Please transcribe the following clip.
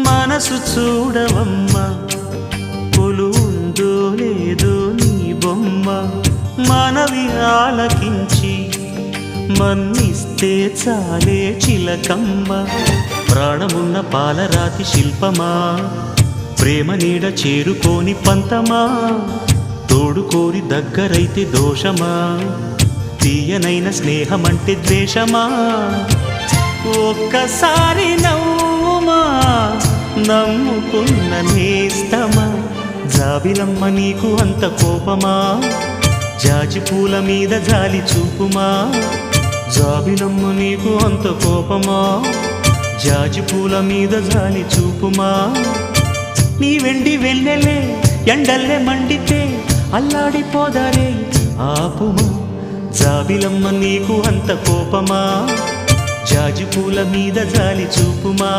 మనసు చూడవమ్మా కొలువుందో లేదో నీ బొమ్మ మనవి ఆలకించి మన్నిస్తే చాలే చిలకమ్మ ప్రాణమున్న పాలరాతి శిల్పమా ప్రేమ నీడ చేరుకోని పంతమా తోడుకోరి దగ్గరైతే దోషమా తీయనైన స్నేహమంటే ద్వేషమా ఒక్కసారి నవ్వుమా నమ్ముకున్న నేస్తమా జాబిలమ్మ నీకు అంత కోపమా జాజి పూల మీద జాలి చూపుమా జాబిలమ్మ నీకు అంత కోపమా జాజి పూల మీద జాలి చూపుమా నీ వెండి వెన్నెలే ఎండల్లే మండితే అల్లాడిపోదారే ఆపుమా జాబిలమ్మ నీకు అంత కోపమా జాజి పూల మీద జాలి చూపుమా